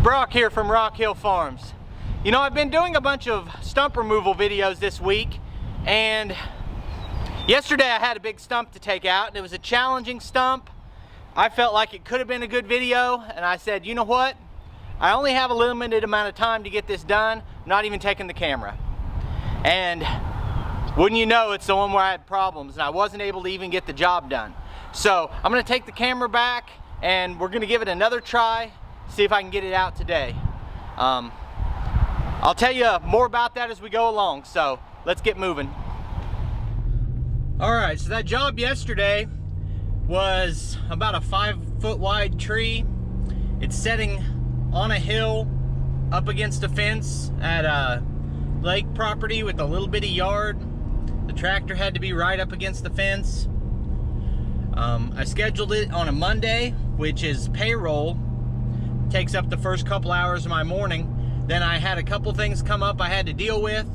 Brock here from Rock Hill Farms. You know, I've been doing a bunch of stump removal videos this week, and yesterday I had a big stump to take out, and it was a challenging stump. I felt like it could have been a good video, and I said, you know what? I only have a limited amount of time to get this done. I'm not even taking the camera. And wouldn't you know, it's the one where I had problems, and I wasn't able to even get the job done. So I'm gonna take the camera back, and we're gonna give it another try, see if I can get it out today. I'll tell you more about that as we go along, so let's get moving. All right, so that job yesterday was about a 5-foot wide tree. It's setting on a hill up against a fence at a lake property with a little bitty yard. The tractor had to be right up against the fence. I scheduled it on a Monday, which is payroll. Takes up the first couple hours of my morning. Then I had a couple things come up I had to deal with.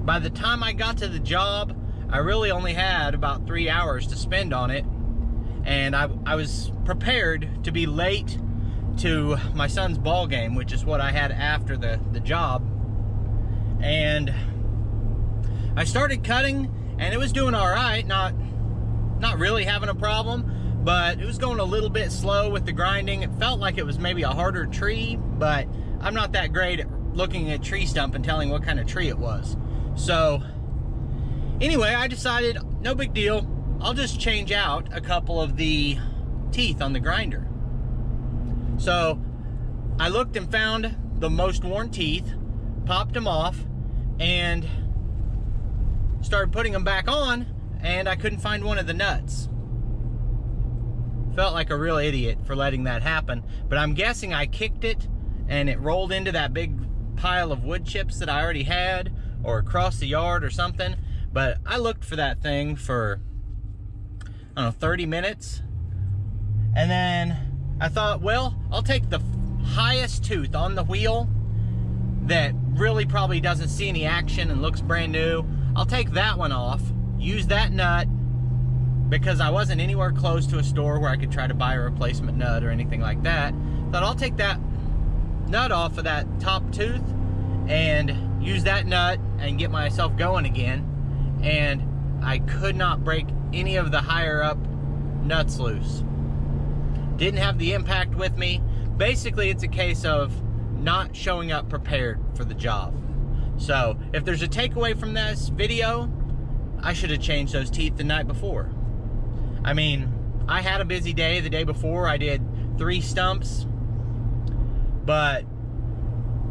By the time I got to the job, I really only had about 3 hours to spend on it. And I was prepared to be late to my son's ball game, which is what I had after the job. And I started cutting, and it was doing all right, not really having a problem, but it was going a little bit slow with the grinding. It felt like it was maybe a harder tree, but I'm not that great at looking at tree stump and telling what kind of tree it was. So anyway, I decided, no big deal, I'll just change out a couple of the teeth on the grinder. So I looked and found the most worn teeth, popped them off, and started putting them back on, and I couldn't find one of the nuts. Felt like a real idiot for letting that happen, but I'm guessing I kicked it and it rolled into that big pile of wood chips that I already had, or across the yard or something. But I looked for that thing for, I don't know, 30 minutes. And then I thought, well, I'll take the highest tooth on the wheel that really probably doesn't see any action and looks brand new. I'll take that one off, use that nut, because I wasn't anywhere close to a store where I could try to buy a replacement nut or anything like that. Thought I'll take that nut off of that top tooth and use that nut and get myself going again. And I could not break any of the higher up nuts loose. Didn't have the impact with me. Basically, it's a case of not showing up prepared for the job. So if there's a takeaway from this video, I should have changed those teeth the night before. I mean, I had a busy day the day before. I did 3 stumps, but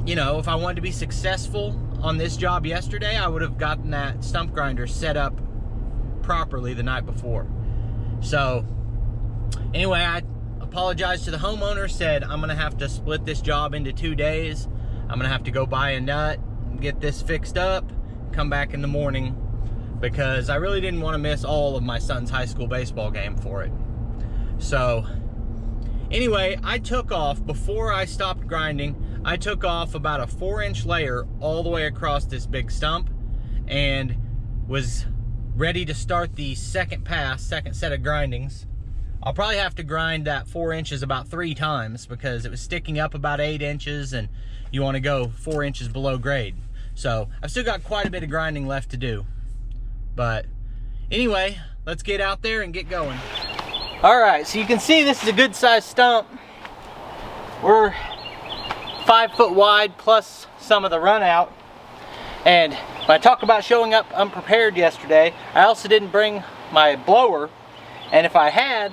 you know, if I wanted to be successful on this job yesterday, I would have gotten that stump grinder set up properly the night before. So anyway, I apologized to the homeowner, said I'm gonna have to split this job into 2 days. I'm gonna have to go buy a nut, get this fixed up, come back in the morning, because I really didn't want to miss all of my son's high school baseball game for it. So anyway, I took off, before I stopped grinding, I took off about a 4-inch layer all the way across this big stump, and was ready to start the second set of grindings. I'll probably have to grind that 4 inches about 3 times, because it was sticking up about 8 inches, and you want to go 4 inches below grade. So I've still got quite a bit of grinding left to do. But anyway, let's get out there and get going. All right, so you can see this is a good sized stump. We're 5 foot wide plus some of the run out. And when I talk about showing up unprepared yesterday, I also didn't bring my blower. And if I had,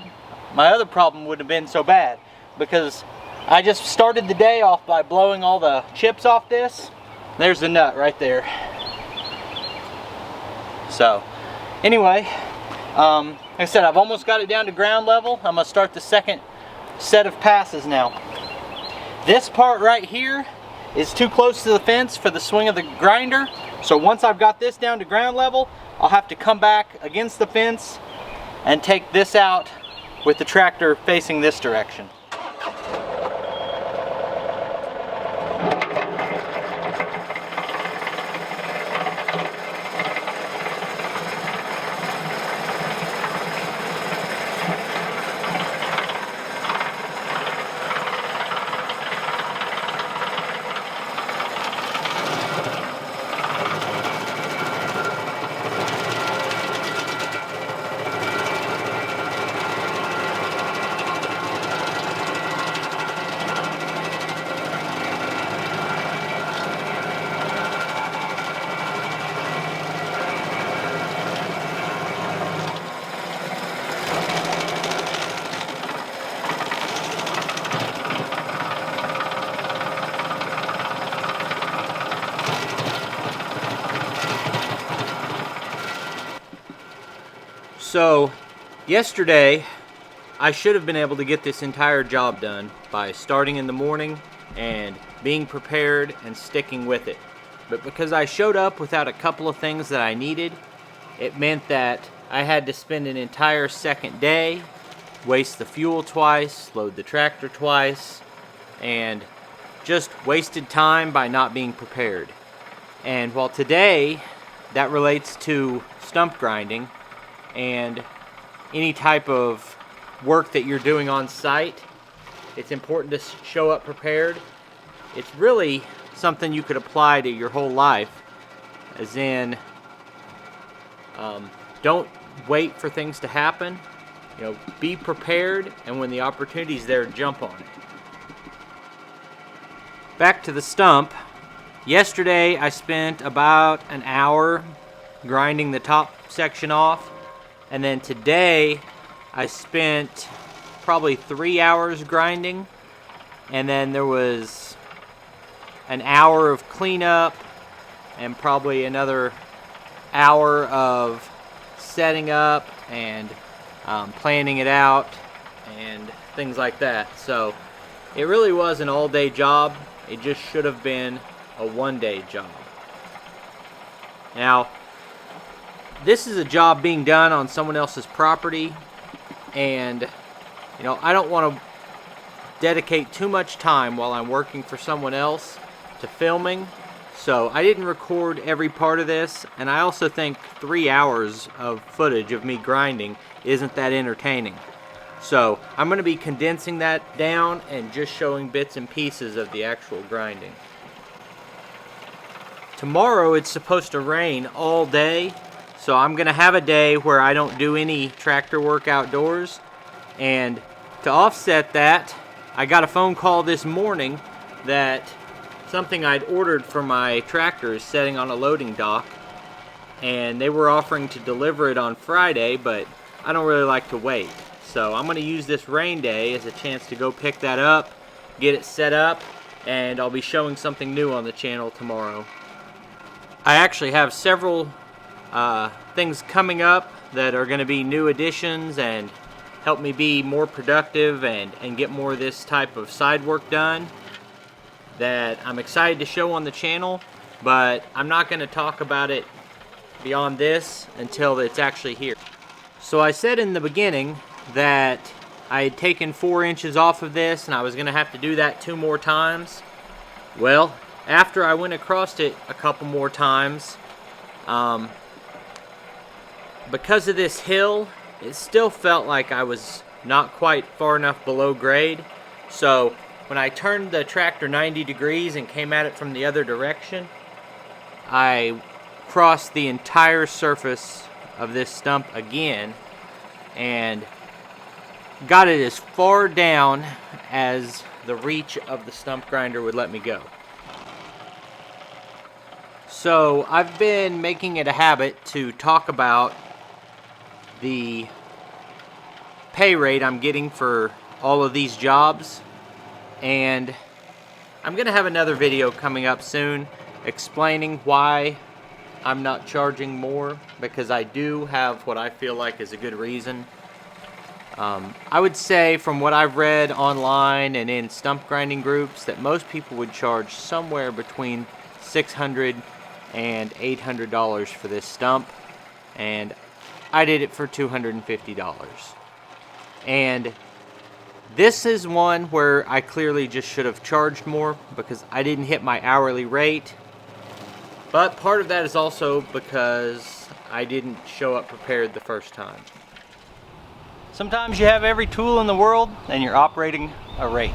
my other problem wouldn't have been so bad, because I just started the day off by blowing all the chips off this. There's the nut right there. So anyway, like I said, I've almost got it down to ground level. I'm gonna start the second set of passes now. This part right here is too close to the fence for the swing of the grinder. So once I've got this down to ground level, I'll have to come back against the fence and take this out with the tractor facing this direction. So yesterday I should have been able to get this entire job done by starting in the morning and being prepared and sticking with it. But because I showed up without a couple of things that I needed, it meant that I had to spend an entire second day, waste the fuel twice, load the tractor twice, and just wasted time by not being prepared. And while today that relates to stump grinding and any type of work that you're doing on site, it's important to show up prepared. It's really something you could apply to your whole life, as in don't wait for things to happen. Be prepared, and when the opportunity's there, jump on it. Back to the stump. Yesterday I spent about an hour grinding the top section off, and then today I spent probably 3 hours grinding, and then there was an hour of cleanup and probably another hour of setting up and planning it out and things like that. So it really was an all-day job. It just should have been a one-day job. Now, this is a job being done on someone else's property, and I don't want to dedicate too much time while I'm working for someone else to filming, so I didn't record every part of this, and I also think 3 hours of footage of me grinding isn't that entertaining. So I'm going to be condensing that down and just showing bits and pieces of the actual grinding. Tomorrow it's supposed to rain all day, so I'm going to have a day where I don't do any tractor work outdoors, and to offset that, I got a phone call this morning that something I'd ordered for my tractor is setting on a loading dock, and they were offering to deliver it on Friday, but I don't really like to wait. So I'm going to use this rain day as a chance to go pick that up, get it set up, and I'll be showing something new on the channel tomorrow. I actually have several things coming up that are going to be new additions and help me be more productive and get more of this type of side work done that I'm excited to show on the channel, but I'm not going to talk about it beyond this until it's actually here. So I said in the beginning that I had taken 4 inches off of this and I was going to have to do that 2 more times. Well, after I went across it a couple more times, because of this hill, it still felt like I was not quite far enough below grade. So when I turned the tractor 90 degrees and came at it from the other direction, I crossed the entire surface of this stump again and got it as far down as the reach of the stump grinder would let me go. So I've been making it a habit to talk about the pay rate I'm getting for all of these jobs, and I'm gonna have another video coming up soon explaining why I'm not charging more, because I do have what I feel like is a good reason. I would say from what I've read online and in stump grinding groups that most people would charge somewhere between $600 and $800 for this stump, and I did it for $250. And this is one where I clearly just should have charged more because I didn't hit my hourly rate, but part of that is also because I didn't show up prepared the first time. Sometimes you have every tool in the world and you're operating a rake.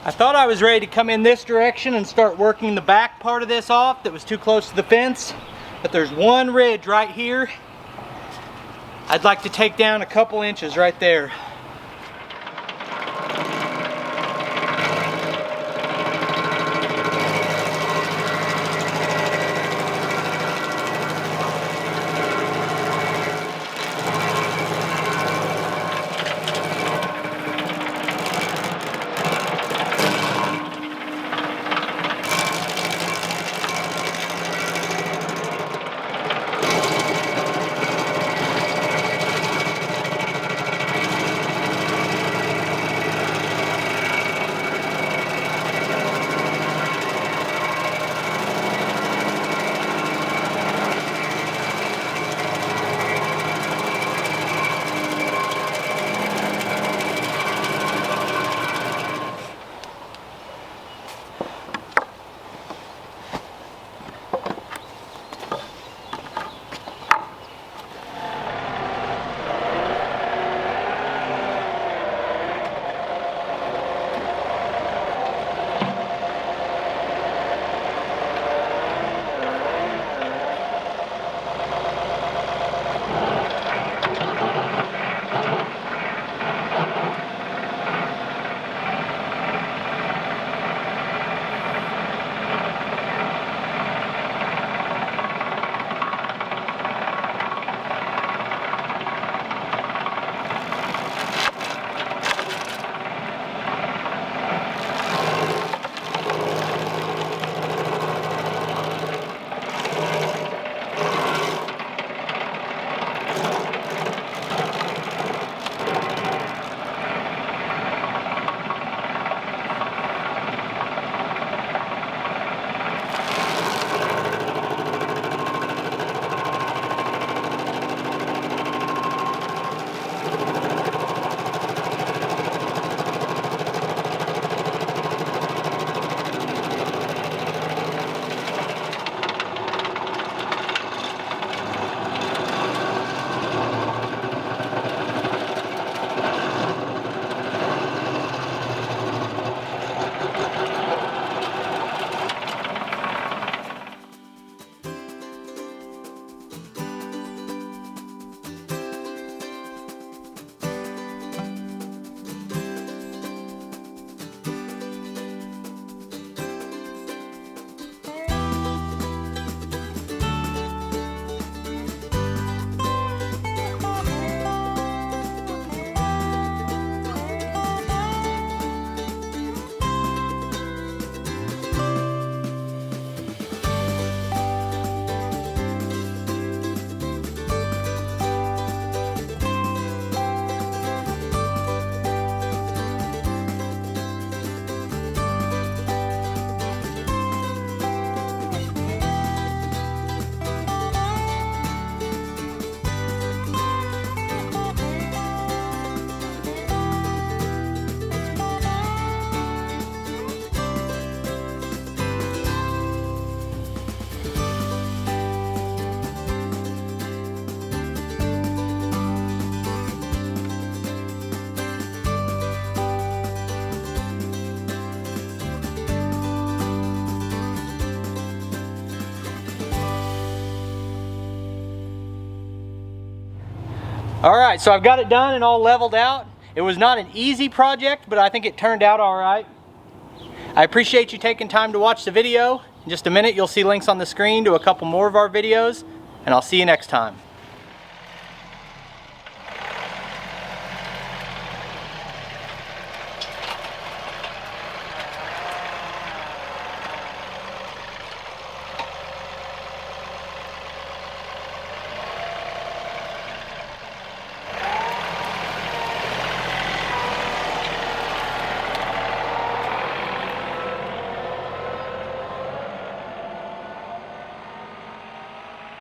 I thought I was ready to come in this direction and start working the back part of this off that was too close to the fence, but there's one ridge right here I'd like to take down a couple inches right there. All right, so I've got it done and all leveled out. It was not an easy project, but I think it turned out all right. I appreciate you taking time to watch the video. In just a minute, you'll see links on the screen to a couple more of our videos, and I'll see you next time.